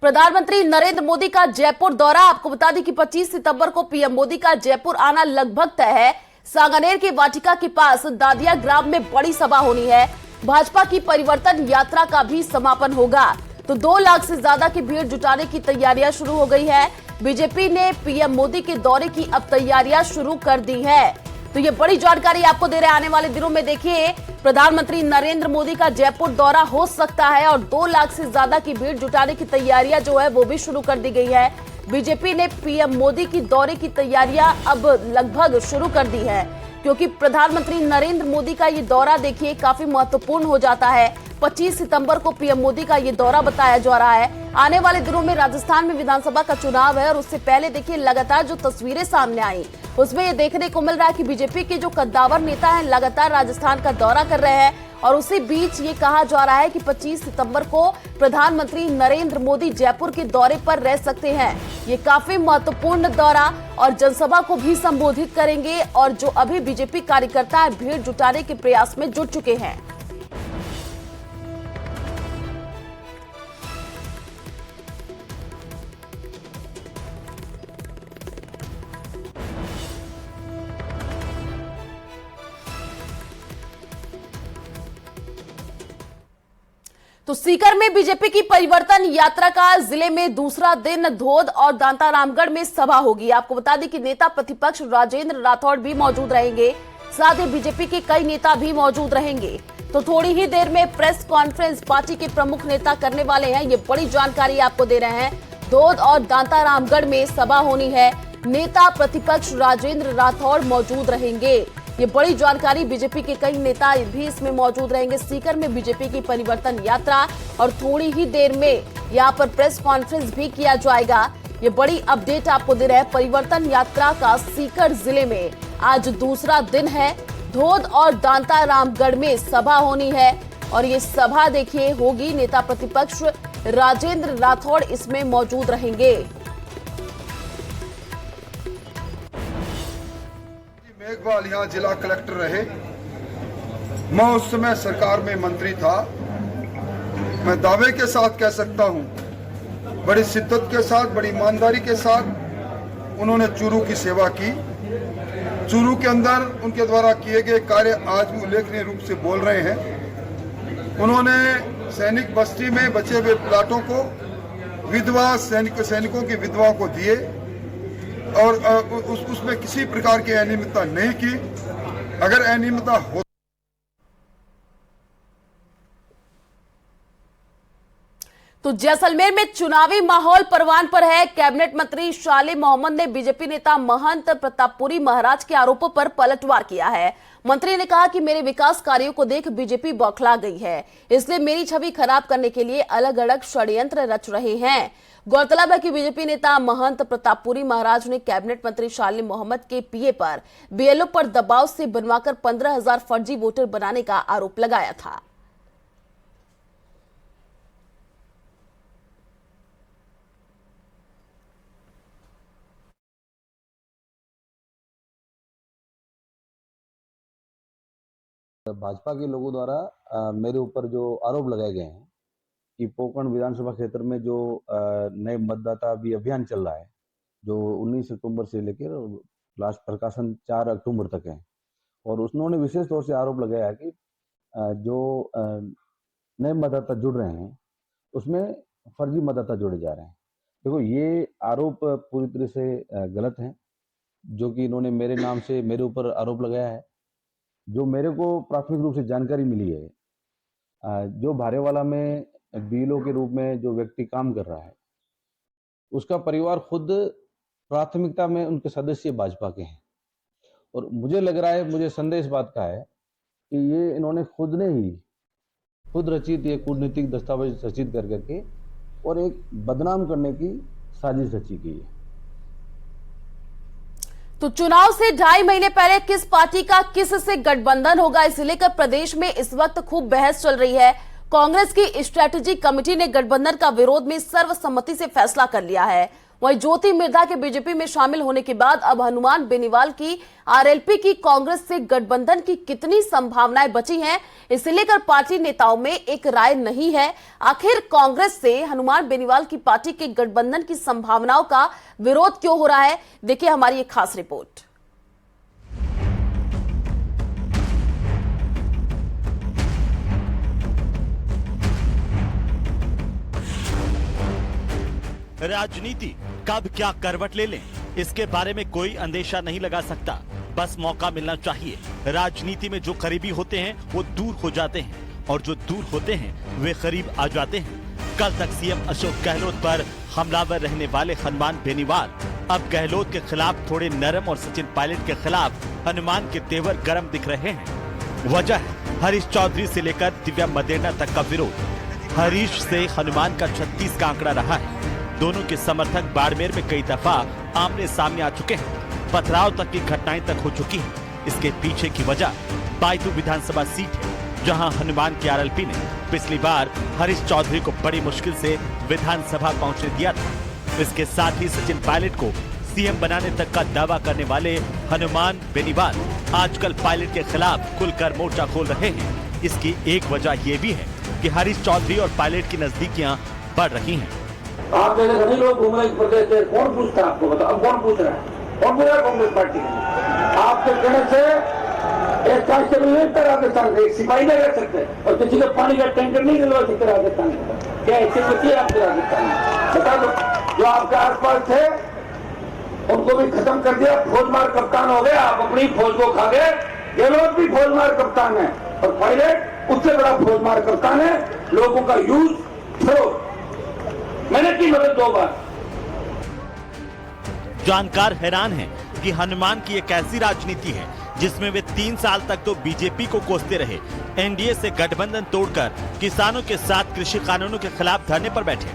प्रधानमंत्री नरेंद्र मोदी का जयपुर दौरा। आपको बता दें कि 25 सितंबर को पीएम मोदी का जयपुर आना लगभग तय है। सांगानेर की वाटिका के पास दादिया ग्राम में बड़ी सभा होनी है। भाजपा की परिवर्तन यात्रा का भी समापन होगा। तो 2 लाख से ज्यादा की भीड़ जुटाने की तैयारियां शुरू हो गई है। बीजेपी ने पीएम मोदी के दौरे की अब तैयारियां शुरू कर दी है। तो ये बड़ी जानकारी आपको दे रहे हैं। आने वाले दिनों में देखिए प्रधानमंत्री नरेंद्र मोदी का जयपुर दौरा हो सकता है और 2 लाख से ज्यादा की भीड़ जुटाने की तैयारियां जो है वो भी शुरू कर दी गई है। बीजेपी ने पीएम मोदी की दौरे की तैयारियां अब लगभग शुरू कर दी है, क्योंकि प्रधानमंत्री नरेंद्र मोदी का ये दौरा देखिए काफी महत्वपूर्ण हो जाता है। 25 सितंबर को पीएम मोदी का ये दौरा बताया जा रहा है। आने वाले दिनों में राजस्थान में विधानसभा का चुनाव है और उससे पहले देखिए लगातार जो तस्वीरें सामने आई उसमें ये देखने को मिल रहा है कि बीजेपी के जो कद्दावर नेता हैं लगातार राजस्थान का दौरा कर रहे हैं। और उसी बीच ये कहा जा रहा है कि 25 सितंबर को प्रधानमंत्री नरेंद्र मोदी जयपुर के दौरे पर रह सकते हैं। ये काफी महत्वपूर्ण दौरा और जनसभा को भी संबोधित करेंगे और जो अभी बीजेपी कार्यकर्ता भीड़ जुटाने के प्रयास में जुट चुके हैं। तो सीकर में बीजेपी की परिवर्तन यात्रा का जिले में दूसरा दिन धोद और दांतारामगढ़ में सभा होगी। आपको बता दें कि नेता प्रतिपक्ष राजेंद्र राठौड़ भी मौजूद रहेंगे, साथ ही बीजेपी के कई नेता भी मौजूद रहेंगे। तो थोड़ी ही देर में प्रेस कॉन्फ्रेंस पार्टी के प्रमुख नेता करने वाले हैं। ये बड़ी जानकारी आपको दे रहे हैं। धोद और दांतारामगढ़ में सभा होनी है। नेता प्रतिपक्ष राजेंद्र राठौड़ मौजूद रहेंगे। ये बड़ी जानकारी। बीजेपी के कई नेता भी इसमें मौजूद रहेंगे। सीकर में बीजेपी की परिवर्तन यात्रा और थोड़ी ही देर में यहां पर प्रेस कॉन्फ्रेंस भी किया जाएगा। ये बड़ी अपडेट आपको दे रहे हैं। परिवर्तन यात्रा का सीकर जिले में आज दूसरा दिन है। धोद और दांतारामगढ़ में सभा होनी है और ये सभा देखिए होगी। नेता प्रतिपक्ष राजेंद्र राठौड़ इसमें मौजूद रहेंगे। मेघवाल यहाँ जिला कलेक्टर रहे। मैं उस समय सरकार में मंत्री था। मैं दावे के साथ कह सकता हूँ, बड़ी शिद्दत के साथ, बड़ी ईमानदारी के साथ उन्होंने चूरू की सेवा की। चूरू के अंदर उनके द्वारा किए गए कार्य आज भी उल्लेखनीय रूप से बोल रहे हैं। उन्होंने सैनिक बस्ती में बचे हुए प्लाटों को विधवा सैनिकों की विधवाओं को दिए और उसमें किसी प्रकार की अनियमितता नहीं की। अगर अनियमितता हो तो जैसलमेर में चुनावी माहौल परवान पर है। कैबिनेट मंत्री शाले मोहम्मद ने बीजेपी नेता महंत प्रतापपुरी महाराज के आरोपों पर पलटवार किया है। मंत्री ने कहा कि मेरे विकास कार्यों को देख बीजेपी बौखला गई है, इसलिए मेरी छवि खराब करने के लिए अलग अलग षड्यंत्र रच रहे हैं। गौरतलब है कि बीजेपी नेता महंत प्रतापपुरी महाराज ने कैबिनेट मंत्री शाले मोहम्मद के पीए पर बीएलओ पर दबाव से बनवाकर 15,000 फर्जी वोटर बनाने का आरोप लगाया था। भाजपा के लोगों द्वारा मेरे ऊपर जो आरोप लगाए गए हैं कि पोकरण विधानसभा क्षेत्र में जो नए मतदाता अभी अभियान चल रहा है, जो 19 अक्टूबर से लेकर लास्ट प्रकाशन 4 अक्टूबर तक है, और उन्होंने विशेष तौर से आरोप लगाया है कि जो नए मतदाता जुड़ रहे हैं उसमें फर्जी मतदाता जोड़े जा रहे हैं। देखो, ये आरोप पूरी तरह से गलत है, जो कि इन्होंने मेरे नाम से मेरे ऊपर आरोप लगाया है। जो मेरे को प्राथमिक रूप से जानकारी मिली है, जो भारेवाला में बीएलओ के रूप में जो व्यक्ति काम कर रहा है उसका परिवार खुद प्राथमिकता में उनके सदस्य भाजपा के हैं। और मुझे लग रहा है, मुझे संदेह इस बात का है कि ये इन्होंने खुद रचित ये कूटनीतिक दस्तावेज रचित कर करके और एक बदनाम करने की साजिश रची गई है। तो चुनाव से 2.5 महीने पहले किस पार्टी का किस से गठबंधन होगा, इसे लेकर प्रदेश में इस वक्त खूब बहस चल रही है। कांग्रेस की स्ट्रेटेजी कमेटी ने गठबंधन का विरोध में सर्वसम्मति से फैसला कर लिया है। वहीं ज्योति मिर्धा के बीजेपी में शामिल होने के बाद अब हनुमान बेनीवाल की आरएलपी की कांग्रेस से गठबंधन की कितनी संभावनाएं बची हैं, इसे लेकर पार्टी नेताओं में एक राय नहीं है। आखिर कांग्रेस से हनुमान बेनीवाल की पार्टी के गठबंधन की संभावनाओं का विरोध क्यों हो रहा है, देखिए हमारी एक खास रिपोर्ट। राजनीति कब क्या करवट ले लें, इसके बारे में कोई अंदेशा नहीं लगा सकता। बस मौका मिलना चाहिए। राजनीति में जो करीबी होते हैं वो दूर हो जाते हैं और जो दूर होते हैं वे करीब आ जाते हैं। कल तक सीएम अशोक गहलोत पर हमलावर रहने वाले हनुमान बेनीवाल अब गहलोत के खिलाफ थोड़े नरम और सचिन पायलट के खिलाफ हनुमान के तेवर गर्म दिख रहे हैं। वजह है हरीश चौधरी से लेकर दिव्या मदेरणा तक का विरोध। हरीश से हनुमान का 36 का आंकड़ा रहा है। दोनों के समर्थक बाड़मेर में कई दफा आमने सामने आ चुके हैं। पथराव तक की घटनाएं तक हो चुकी हैं। इसके पीछे की वजह बायतू विधानसभा सीट है, जहां हनुमान की आरएलपी ने पिछली बार हरीश चौधरी को बड़ी मुश्किल से विधानसभा पहुंचने दिया था। इसके साथ ही सचिन पायलट को सीएम बनाने तक का दावा करने वाले हनुमान बेनीवाल आजकल पायलट के खिलाफ खुलकर मोर्चा खोल रहे हैं। इसकी एक वजह यह भी है कि हरीश चौधरी और पायलट की नजदीकियां बढ़ रही हैं। आप जैसे सभी लोग घूम रहे प्रदेश से, कौन पूछता है आपको? बताओ, अब कौन पूछ रहा है? कौन पूछ रहा है कांग्रेस पार्टी? आपके कहने से एक कांस्टेबल राजस्थान से, एक सिपाही नहीं रह सकते और किसी को पानी का टैंकर नहीं दिलवा सकते राजस्थान में। क्या ऐसे बची है आपके राजस्थान में? बता दो। जो आपके आसपास थे उनको भी खत्म कर दिया, फौजमार कप्तान हो गए। आप अपनी फौज को खा गए। गहलोत भी फौजमार कप्तान है और पायलट उससे बड़ा फौजमार कप्तान है। लोगों का यूज थ्रो मैंने की मदद 2 बार। जानकार हैरान हैं कि हनुमान की एक ऐसी राजनीति है जिसमें वे 3 साल तक तो बीजेपी को कोसते रहे, एनडीए से गठबंधन तोड़कर किसानों के साथ कृषि कानूनों के खिलाफ धरने पर बैठे,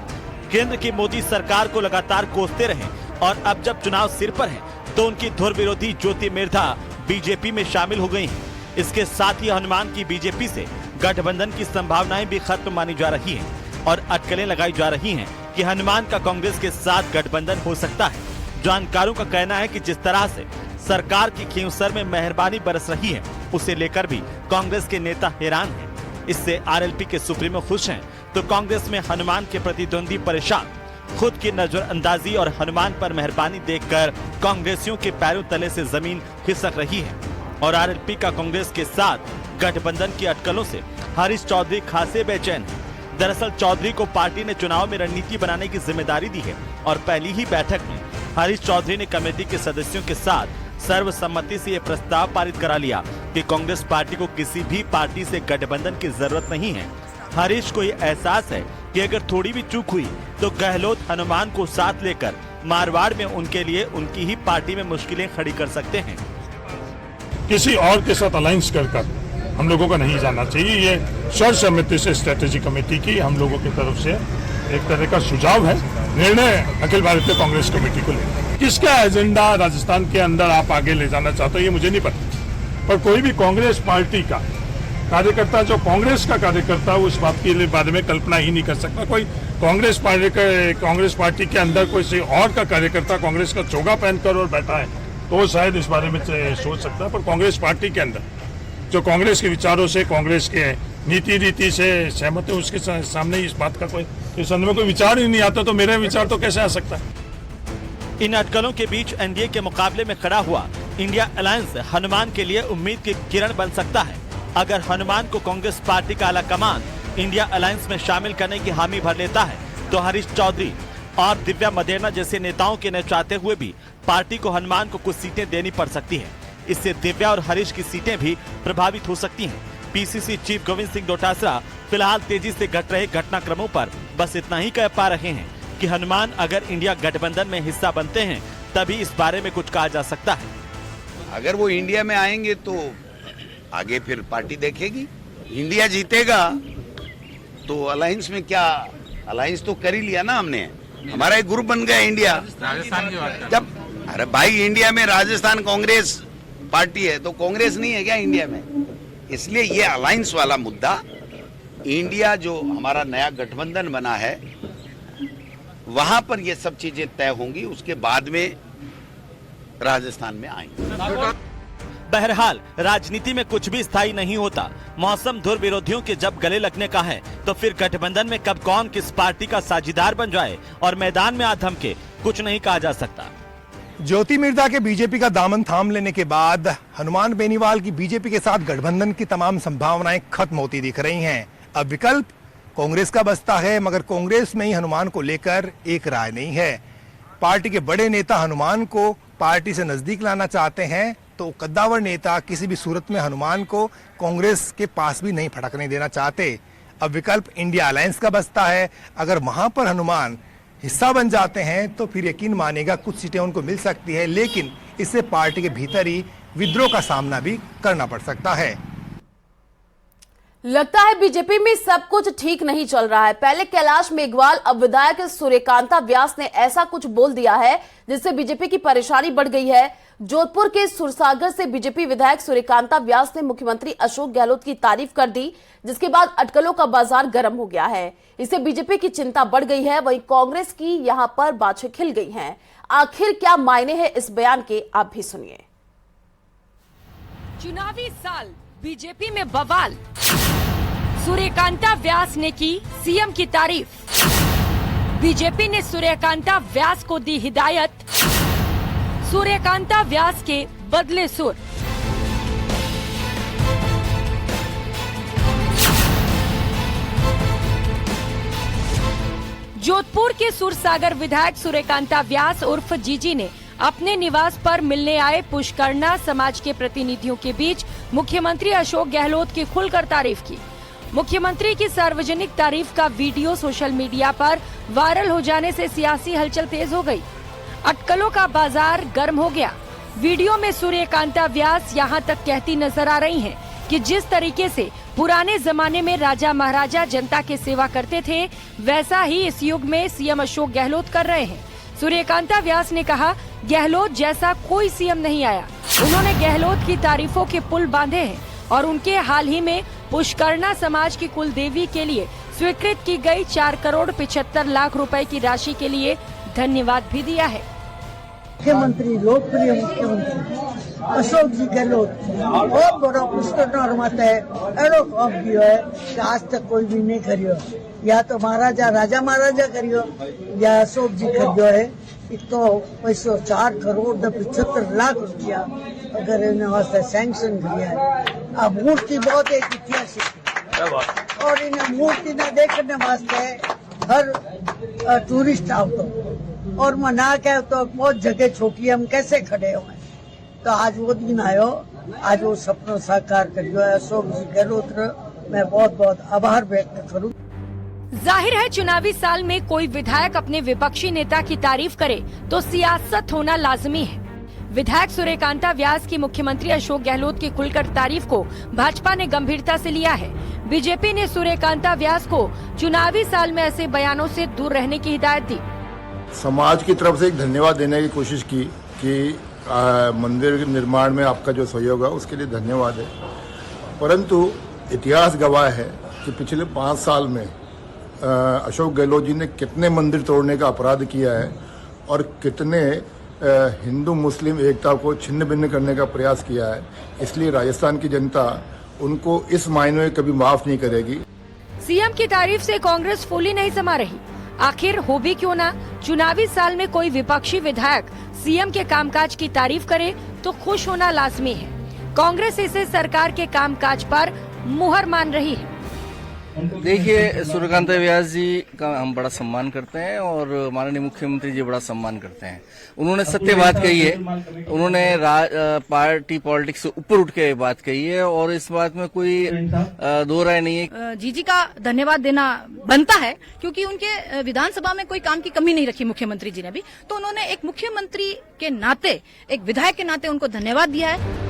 केंद्र की मोदी सरकार को लगातार कोसते रहे और अब जब चुनाव सिर पर है तो उनकी धुर विरोधी ज्योति मिर्धा बीजेपी में शामिल हो गई हैं। इसके साथ ही हनुमान की बीजेपी से गठबंधन की संभावनाएं भी खत्म मानी जा रही है और अटकलें लगाई जा रही हैं कि हनुमान का कांग्रेस के साथ गठबंधन हो सकता है। जानकारों का कहना है कि जिस तरह से सरकार की खींवसर में मेहरबानी बरस रही है, उसे लेकर भी कांग्रेस के नेता हैरान हैं। इससे आरएलपी के सुप्रीमो खुश हैं तो कांग्रेस में हनुमान के प्रतिद्वंदी परेशान। खुद की नजरअंदाजी और हनुमान पर मेहरबानी देखकर कांग्रेसियों के पैरों तले से जमीन खिसक रही है और आरएलपी का कांग्रेस के साथ गठबंधन की अटकलों से हरीश चौधरी खासे बेचैन है। दरअसल चौधरी को पार्टी ने चुनाव में रणनीति बनाने की जिम्मेदारी दी है और पहली ही बैठक में हरीश चौधरी ने कमेटी के सदस्यों के साथ सर्वसम्मति से यह प्रस्ताव पारित करा लिया कि कांग्रेस पार्टी को किसी भी पार्टी से गठबंधन की जरूरत नहीं है। हरीश को यह एहसास है कि अगर थोड़ी भी चूक हुई तो गहलोत हनुमान को साथ लेकर मारवाड़ में उनके लिए उनकी ही पार्टी में मुश्किलें खड़ी कर सकते हैं। किसी और के साथ अलायंस कर हम लोगों का नहीं जाना चाहिए। ये सर्वसम्मति से स्ट्रेटेजी कमेटी की हम लोगों की तरफ से एक तरह का सुझाव है। निर्णय अखिल भारतीय कांग्रेस कमेटी को लेना। किसका एजेंडा राजस्थान के अंदर आप आगे ले जाना चाहते हो ये मुझे नहीं पता, पर कोई भी कांग्रेस पार्टी का कार्यकर्ता जो कांग्रेस का कार्यकर्ता उस बात के बारे में कल्पना ही नहीं कर सकता। कोई कांग्रेस पार्टी के अंदर कोई और का कार्यकर्ता कांग्रेस का चोगा पहनकर और बैठा है तो शायद इस बारे में सोच सकता है, पर कांग्रेस पार्टी के अंदर जो कांग्रेस के विचारों से, कांग्रेस के नीति रीति से सहमत है, उसके सामने इस बात का कोई इस संदर्भ में कोई विचार ही नहीं आता तो मेरे विचार तो कैसे आ सकता है। इन अटकलों के बीच एनडीए के मुकाबले में खड़ा हुआ इंडिया अलायंस हनुमान के लिए उम्मीद की किरण बन सकता है। अगर हनुमान को कांग्रेस पार्टी का आला कमान इंडिया अलायंस में शामिल करने की हामी भर लेता है तो हरीश चौधरी और दिव्या मदेरणा जैसे नेताओं के न चाहते हुए भी पार्टी को हनुमान को कुछ सीटें देनी पड़ सकती है। इससे दिव्या और हरीश की सीटें भी प्रभावित हो सकती हैं। पीसीसी चीफ गोविंद सिंह डोटासरा फिलहाल तेजी से घट रहे घटनाक्रमों पर बस इतना ही कह पा रहे हैं कि हनुमान अगर इंडिया गठबंधन में हिस्सा बनते हैं तभी इस बारे में कुछ कहा जा सकता है। अगर वो इंडिया में आएंगे तो आगे फिर पार्टी देखेगी। इंडिया जीतेगा तो अलायंस में क्या, अलायंस तो कर ही लिया ना हमने, हमारा एक ग्रुप बन गया इंडिया। राजस्थान की बात जब, अरे भाई इंडिया में राजस्थान कांग्रेस पार्टी है तो कांग्रेस नहीं है क्या इंडिया में? इसलिए ये अलायंस वाला मुद्दा, इंडिया जो हमारा नया गठबंधन बना है वहां पर ये सब चीजें तय होंगी, उसके बाद में राजस्थान में आएंगे। बहरहाल राजनीति में कुछ भी स्थायी नहीं होता। मौसम धुर विरोधियों के जब गले लगने का है तो फिर गठबंधन में कब कौन किस पार्टी का साझीदार बन जाए और मैदान में आ धमके, कुछ नहीं कहा जा सकता। ज्योति मिर्जा के बीजेपी का दामन थाम लेने के बाद हनुमान बेनीवाल की बीजेपी के साथ गठबंधन की तमाम संभावनाएं खत्म होती दिख रही हैं। अब विकल्प कांग्रेस का बचता है, मगर कांग्रेस में ही हनुमान को लेकर एक राय नहीं है। पार्टी के बड़े नेता हनुमान को पार्टी से नजदीक लाना चाहते हैं, तो कद्दावर नेता किसी भी सूरत में हनुमान को कांग्रेस के पास भी नहीं फटकने देना चाहते। अब विकल्प इंडिया अलायंस का बचता है। अगर वहां पर हनुमान हिस्सा बन जाते हैं तो फिर यकीन मानेगा कुछ सीटें उनको मिल सकती है, लेकिन इससे पार्टी के भीतर ही विद्रोह का सामना भी करना पड़ सकता है। लगता है बीजेपी में सब कुछ ठीक नहीं चल रहा है। पहले कैलाश मेघवाल, अब विधायक सूर्यकांता व्यास ने ऐसा कुछ बोल दिया है जिससे बीजेपी की परेशानी बढ़ गई है। जोधपुर के सुरसागर से बीजेपी विधायक सूर्यकांता व्यास ने मुख्यमंत्री अशोक गहलोत की तारीफ कर दी, जिसके बाद अटकलों का बाजार गर्म हो गया है। इससे बीजेपी की चिंता बढ़ गई है, वहीं कांग्रेस की यहां पर बाछें खिल गई हैं। आखिर क्या मायने हैं इस बयान के, आप भी सुनिए। चुनावी साल बीजेपी में बवाल, सूर्यकांता व्यास ने की सीएम की तारीफ। बीजेपी ने सूर्यकांता व्यास को दी हिदायत, सूर्यकांता व्यास के बदले सुर। जोधपुर के सुरसागर विधायक सूर्यकांता व्यास उर्फ जीजी ने अपने निवास पर मिलने आए पुष्करना समाज के प्रतिनिधियों के बीच मुख्यमंत्री अशोक गहलोत की खुलकर तारीफ की। मुख्यमंत्री की सार्वजनिक तारीफ का वीडियो सोशल मीडिया पर वायरल हो जाने से सियासी हलचल तेज हो गई। अटकलों का बाजार गर्म हो गया। वीडियो में सूर्यकांता व्यास यहां तक कहती नजर आ रही हैं कि जिस तरीके से पुराने जमाने में राजा महाराजा जनता की सेवा करते थे, वैसा ही इस युग में सीएम अशोक गहलोत कर रहे हैं। सूर्यकांता व्यास ने कहा, गहलोत जैसा कोई सीएम नहीं आया। उन्होंने गहलोत की तारीफों के पुल बांधे हैं और उनके हाल ही में पुष्करना समाज की कुल देवी के लिए स्वीकृत की गई 4,75,00,000 रुपए की राशि के लिए धन्यवाद भी दिया है। मुख्यमंत्री, लोकप्रिय मुख्यमंत्री अशोक जी गहलोत बहुत बड़ा पुष्कर मत है, एडो काम किया है कि आज तक कोई भी नहीं करियो। या तो महाराजा राजा महाराजा करियो या अशोक जी करियो है। इतो पैसो 4,75,00,000 रुपया अगर इन्हें वास्ते सैंक्शन किया है। अब मूर्ति बहुत एक ऐतिहासिक और इन्हें मूर्ति न देखने वास्ते हर टूरिस्ट आवतो और मना के तो बहुत जगह छोटी हम कैसे खड़े हुए। तो आज वो दिन आयो, आज वो सपनों साकार करियो अशोक जी गहलोत, मैं बहुत बहुत आभार व्यक्त करूँ। जाहिर है चुनावी साल में कोई विधायक अपने विपक्षी नेता की तारीफ करे तो सियासत होना लाजमी है। विधायक सूर्यकांता व्यास की मुख्यमंत्री अशोक गहलोत की खुलकर तारीफ को भाजपा ने गंभीरता से लिया है। बीजेपी ने सूर्यकांता व्यास को चुनावी साल में ऐसे बयानों से दूर रहने की हिदायत दी। समाज की तरफ से एक धन्यवाद देने की कोशिश की कि मंदिर निर्माण में आपका जो सहयोग है उसके लिए धन्यवाद है, परंतु इतिहास गवाह है कि पिछले 5 साल में अशोक गहलोत जी ने कितने मंदिर तोड़ने का अपराध किया है और कितने हिंदू मुस्लिम एकता को छिन्न भिन्न करने का प्रयास किया है। इसलिए राजस्थान की जनता उनको इस मायने में कभी माफ नहीं करेगी। सीएम की तारीफ से कांग्रेस फूली नहीं समा रही। आखिर हो भी क्यों ना, चुनावी साल में कोई विपक्षी विधायक सीएम के कामकाज की तारीफ करे तो खुश होना लाजमी है। कांग्रेस इसे सरकार के कामकाज पर मुहर मान रही है। देखिए, सूर्यकांता व्यास जी का हम बड़ा सम्मान करते हैं और माननीय मुख्यमंत्री जी बड़ा सम्मान करते हैं। उन्होंने सत्य बात कही है, उन्होंने पार्टी पॉलिटिक्स से ऊपर उठ के बात कही है और इस बात में कोई दो राय नहीं है। जीजी का धन्यवाद देना बनता है क्योंकि उनके विधानसभा में कोई काम की कमी नहीं रखी मुख्यमंत्री जी ने भी, तो उन्होंने एक मुख्यमंत्री के नाते, एक विधायक के नाते उनको धन्यवाद दिया है।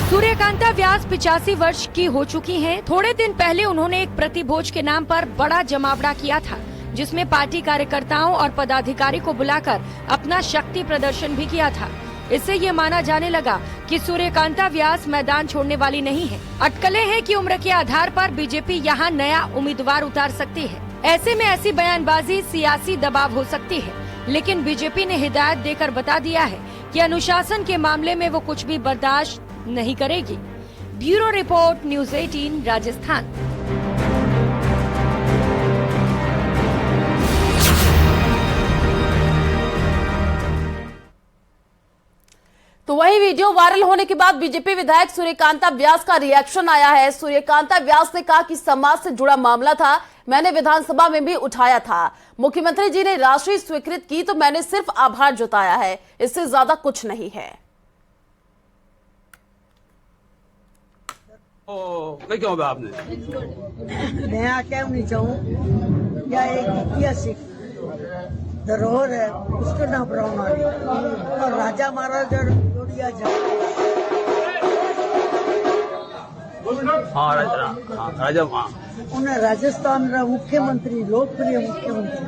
सूर्यकांता व्यास 85 वर्ष की हो चुकी हैं। थोड़े दिन पहले उन्होंने एक प्रतिभोज के नाम पर बड़ा जमावड़ा किया था, जिसमें पार्टी कार्यकर्ताओं और पदाधिकारी को बुलाकर अपना शक्ति प्रदर्शन भी किया था। इससे ये माना जाने लगा कि सूर्यकांता व्यास मैदान छोड़ने वाली नहीं है। अटकलें हैं कि उम्र के आधार पर बीजेपी यहां नया उम्मीदवार उतार सकती है। ऐसे में ऐसी बयानबाजी सियासी दबाव हो सकती है, लेकिन बीजेपी ने हिदायत देकर बता दिया है कि अनुशासन के मामले में वो कुछ भी बर्दाश्त नहीं करेगी। Bureau report, news 18 Rajasthan. तो वही वीडियो वायरल होने के बाद बीजेपी विधायक सूर्यकांता व्यास का रिएक्शन आया है। सूर्यकांता व्यास ने कहा कि समाज से जुड़ा मामला था, मैंने विधानसभा में भी उठाया था। मुख्यमंत्री जी ने राशि स्वीकृत की तो मैंने सिर्फ आभार जताया है, इससे ज्यादा कुछ नहीं है। क्यों आपने नया क्यों नहीं चाहूँ या एक ऐतिहासिक धरोहर है उसको ना बनाना और राजा महाराजा जोड़िया राजा उन्हें राजस्थान का मुख्यमंत्री, लोकप्रिय मुख्यमंत्री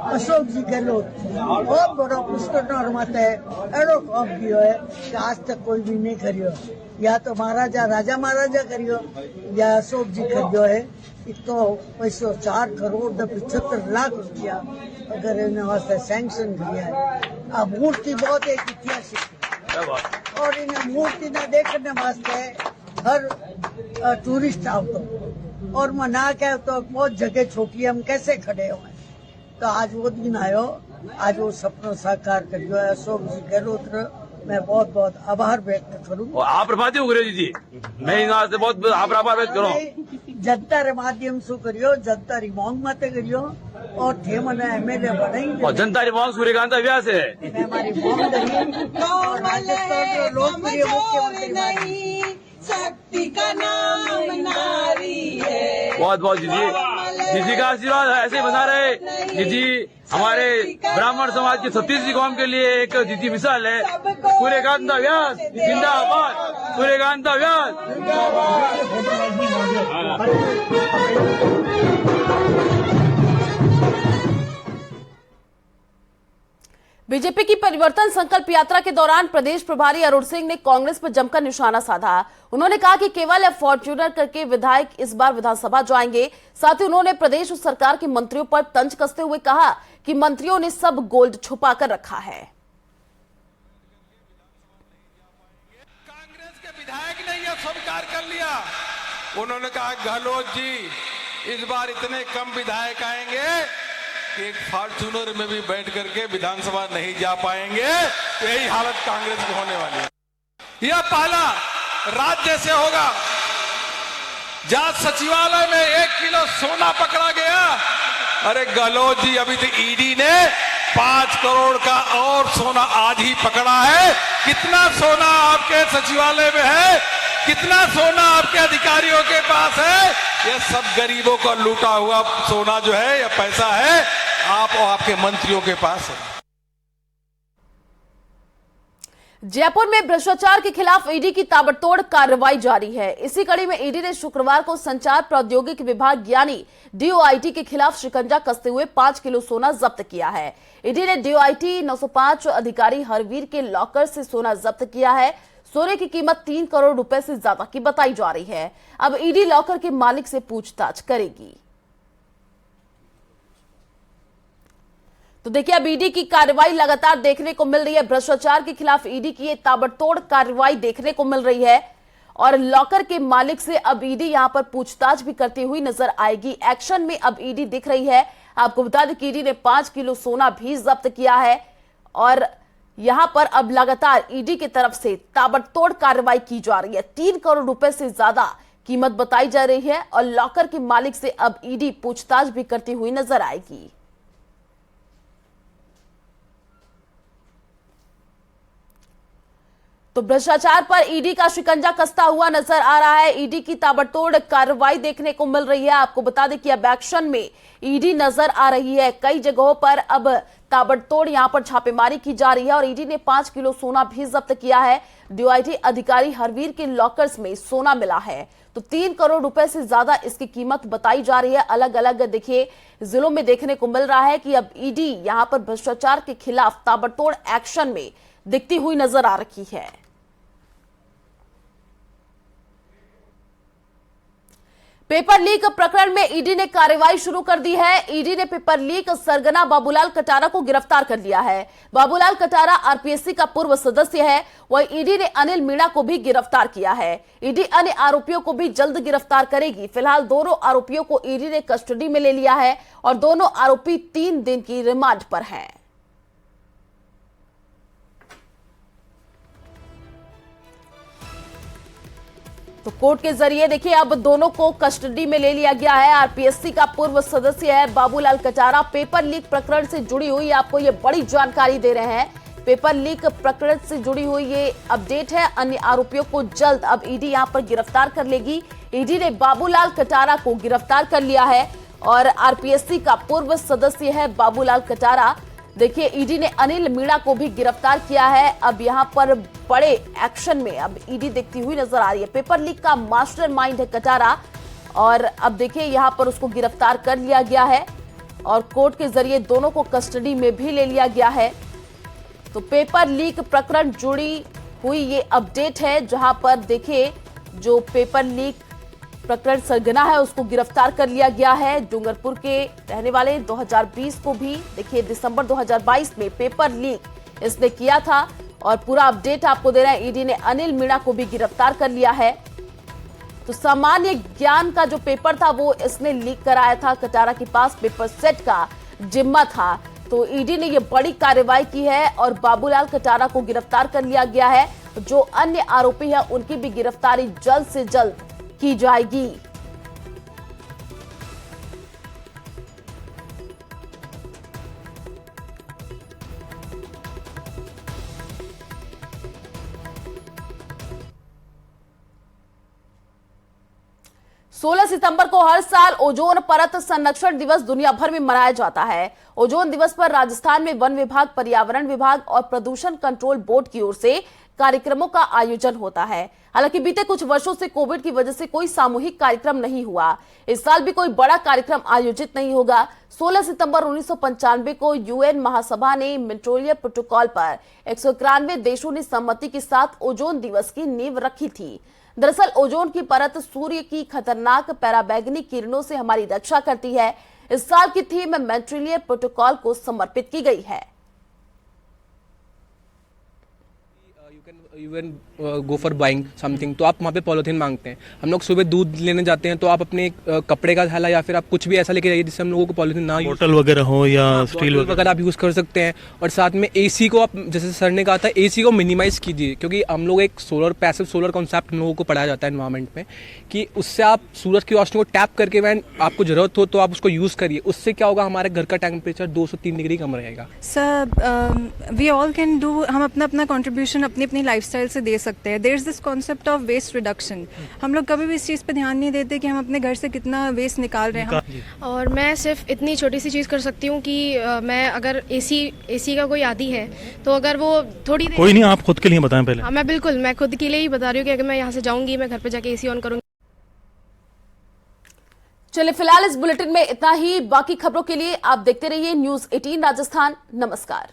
अशोक जी गहलोत बहुत बड़ा पुष्कर रमाता है। एड़ो काम किया है कि आज तक कोई भी नहीं करियो, या तो महाराजा राजा महाराजा करियो या अशोक जी करियो है। इतो पैसो 4 करोड़ 75 लाख रुपया अगर इन्हें वास्ते सैंक्शन किया है। अब मूर्ति बहुत एक ऐतिहासिक है और इन्हें मूर्ति न देखने वास्ते हर टूरिस्ट आवतो और मना के तो बहुत जगह छोटी हम कैसे खड़े हुए। तो आज वो दिन आयो, आज वो सपना साकार करियो है अशोक जी गहलोत। मैं बहुत बहुत आभार व्यक्त करूँ। आप प्रभाती हो जी, मैं यहाँ से बहुत आभार व्यक्त करूँ। जनता रे माध्यम से करियो, जनता री मांग मत करियो और थे मना एमएलए बनाएंगे। और जनता री मांग सूर्यकांता व्यास है। मैं हमारी मांग करी और राजस्थान के लोकप्रिय मुख्यमंत्री शक्ति का नाम नारी है। बहुत बहुत जी का आशीर्वाद ऐसे ही बना रहे। जी हमारे ब्राह्मण समाज के 36 कौम के लिए एक जीती मिसाल है। सूर्यकांता व्यास जिंदाबाद, सूर्यकांता व्यास। बीजेपी की परिवर्तन संकल्प यात्रा के दौरान प्रदेश प्रभारी अरुण सिंह ने कांग्रेस पर जमकर निशाना साधा। उन्होंने कहा कि केवल फॉर्च्यूनर करके विधायक इस बार विधानसभा जाएंगे। साथ ही उन्होंने प्रदेश सरकार के मंत्रियों पर तंज कसते हुए कहा कि मंत्रियों ने सब गोल्ड छुपा कर रखा है। कांग्रेस के विधायक ने यह स्वीकार कर लिया। उन्होंने कहा गहलोत जी इस बार इतने कम विधायक आएंगे एक फॉर्च्यूनर में भी बैठ करके विधानसभा नहीं जा पाएंगे। तो यही हालत कांग्रेस की होने वाली है। यह पहला राज्य से होगा जहां सचिवालय में 1 किलो सोना पकड़ा गया। अरे गहलोत जी अभी तो ईडी ने 5 करोड़ का और सोना आज ही पकड़ा है। कितना सोना आपके सचिवालय में है, कितना सोना आपके अधिकारियों के पास है? यह सब गरीबों का लूटा हुआ सोना जो है या पैसा है आप और आपके मंत्रियों के पास है। जयपुर में भ्रष्टाचार के खिलाफ ईडी की ताबड़तोड़ कार्रवाई जारी है। इसी कड़ी में ईडी ने शुक्रवार को संचार प्रौद्योगिकी विभाग यानी डीओआईटी के खिलाफ शिकंजा कसते हुए 5 किलो सोना जब्त किया है। ईडी ने डीओआईटी 905 अधिकारी हरवीर के लॉकर से सोना जब्त किया है। सोने की कीमत 3 करोड़ रुपए से ज्यादा की बताई जा रही है। अब ईडी लॉकर के मालिक से पूछताछ करेगी। तो देखिए अब ईडी की कार्रवाई लगातार देखने को मिल रही है। भ्रष्टाचार के खिलाफ ईडी की ये ताबड़तोड़ कार्रवाई देखने को मिल रही है और लॉकर के मालिक से अब ईडी यहां पर पूछताछ भी करती हुई नजर आएगी। एक्शन में अब ईडी दिख रही है। आपको बता दें कि ईडी ने 5 किलो सोना भी जब्त किया है और यहां पर अब लगातार ईडी की तरफ से ताबड़तोड़ कार्रवाई की जा रही है। 3 करोड़ रुपए से ज्यादा कीमत बताई जा रही है और लॉकर के मालिक से अब ईडी पूछताछ भी करती हुई नजर आएगी। तो भ्रष्टाचार पर ईडी का शिकंजा कसता हुआ नजर आ रहा है। ईडी की ताबड़तोड़ कार्रवाई देखने को मिल रही है। आपको बता दें कि अब एक्शन में ईडी नजर आ रही है। कई जगहों पर अब ताबड़तोड़ यहां पर छापेमारी की जा रही है और ईडी ने 5 किलो सोना भी जब्त किया है। डीओआईटी अधिकारी हरवीर के लॉकर्स में सोना मिला है। तो 3 करोड़ रुपए से ज्यादा इसकी कीमत बताई जा रही है। अलग अलग देखिए जिलों में देखने को मिल रहा है कि अब ईडी यहां पर भ्रष्टाचार के खिलाफ ताबड़तोड़ एक्शन में दिखती हुई नजर आ रही है। पेपर लीक प्रकरण में ईडी ने कार्रवाई शुरू कर दी है। ईडी ने पेपर लीक सरगना बाबूलाल कटारा को गिरफ्तार कर लिया है। बाबूलाल कटारा आरपीएससी का पूर्व सदस्य है। वहीं ईडी ने अनिल मीणा को भी गिरफ्तार किया है। ईडी अन्य आरोपियों को भी जल्द गिरफ्तार करेगी। फिलहाल दोनों आरोपियों को ईडी ने कस्टडी में ले लिया है और दोनों आरोपी 3 दिन की रिमांड पर हैं। तो कोर्ट के जरिए देखिए अब दोनों को कस्टडी में ले लिया गया है। आरपीएससी का पूर्व सदस्य है बाबूलाल कटारा। पेपर लीक प्रकरण से जुड़ी हुई आपको ये बड़ी जानकारी दे रहे हैं। पेपर लीक प्रकरण से जुड़ी हुई ये अपडेट है। अन्य आरोपियों को जल्द अब ईडी यहां पर गिरफ्तार कर लेगी। ईडी ने बाबूलाल कटारा को गिरफ्तार कर लिया है और आरपीएससी का पूर्व सदस्य है बाबूलाल कटारा। देखिए ईडी ने अनिल मीणा को भी गिरफ्तार किया है। अब यहां पर बड़े एक्शन में अब ईडी देखती हुई नजर आ रही है। पेपर लीक का मास्टरमाइंड है कटारा और अब देखिए यहां पर उसको गिरफ्तार कर लिया गया है और कोर्ट के जरिए दोनों को कस्टडी में भी ले लिया गया है। तो पेपर लीक प्रकरण जुड़ी हुई ये अपडेट है जहां पर देखिए जो पेपर लीक प्रकरण सरगना है उसको गिरफ्तार कर लिया गया है। डूंगरपुर के रहने वाले 2020 को भी देखिए दिसंबर 2022 में पेपर लीक इसने किया था और पूरा अपडेट आपको दे रहे हैं। ईडी ने अनिल मीणा को भी गिरफ्तार कर लिया है। तो सामान्य ज्ञान का जो पेपर था वो इसने लीक कराया था। कटारा के पास पेपर सेट का जिम्मा था। तो ईडी ने ये बड़ी कार्रवाई की है और बाबूलाल कटारा को गिरफ्तार कर लिया गया है। जो अन्य आरोपी है उनकी भी गिरफ्तारी जल्द से जल्द की जाएगी। सोलह सितंबर को हर साल ओजोन परत संरक्षण दिवस दुनिया भर में मनाया जाता है। ओजोन दिवस पर राजस्थान में वन विभाग, पर्यावरण विभाग और प्रदूषण कंट्रोल बोर्ड की ओर से कार्यक्रमों का आयोजन होता है। हालांकि बीते कुछ वर्षों से कोविड की वजह से कोई सामूहिक कार्यक्रम नहीं हुआ। इस साल भी कोई बड़ा कार्यक्रम आयोजित नहीं होगा। 16 सितंबर 1995 को यूएन महासभा ने मॉन्ट्रियल प्रोटोकॉल पर 191 देशों ने सहमति के साथ ओजोन दिवस की नींव रखी थी। दरअसल ओजोन की परत सूर्य की खतरनाक पराबैंगनी किरणों से हमारी रक्षा करती है। इस साल की थीम मॉन्ट्रियल प्रोटोकॉल को समर्पित की गई है। Even go for buying something, तो आप वहाँ पे पॉलीथीन मांगते हैं। हम लोग सुबह दूध लेने जाते हैं तो आप अपने कपड़े का थैला या फिर आप कुछ भी ऐसा लेके जाइए जिससे हम लोगों को पॉलीथीन ना, बोतल वगैरह हो या स्टील वगैरह आप यूज़ कर सकते हैं। और साथ में एसी को आप, जैसे सर ने कहा था, एसी को मिनिमाइज़ कीजिए, क्योंकि हम लोग एक पैसिव सोलर कॉन्सेप्ट हम लोगों को पढ़ाया जाता है एनवायरमेंट में कि उससे आप सूरज की रोशनी को टैप करके वैन आपको ज़रूरत हो तो आप उसको यूज़ करिए। उससे क्या होगा, हमारे घर का टेम्परेचर 2 से 3 डिग्री कम रहेगा। Sir we all can do, हम अपना अपना कॉन्ट्रीब्यूशन अपनी अपनी लाइफस्टाइल से दे सकते हैं। There is this concept of waste reduction. हम लोग कभी भी इस चीज़ पे ध्यान नहीं देते कि हम अपने घर से कितना वेस्ट निकाल रहे हैं। और मैं सिर्फ इतनी छोटी सी चीज़ कर सकती हूँ कि मैं अगर एसी का कोई आदी है तो अगर वो थोड़ी देर, कोई नहीं, आप खुद के लिए बताएं पहले। हाँ, मैं खुद के लिए ही बता रही हूँ कि अगर मैं यहाँ से जाऊँगी, मैं घर पे जाके एसी ऑन करूँगी। चलिए फिलहाल इस बुलेटिन में इतना ही। बाकी खबरों के लिए आप देखते रहिए न्यूज़ 18 राजस्थान। नमस्कार।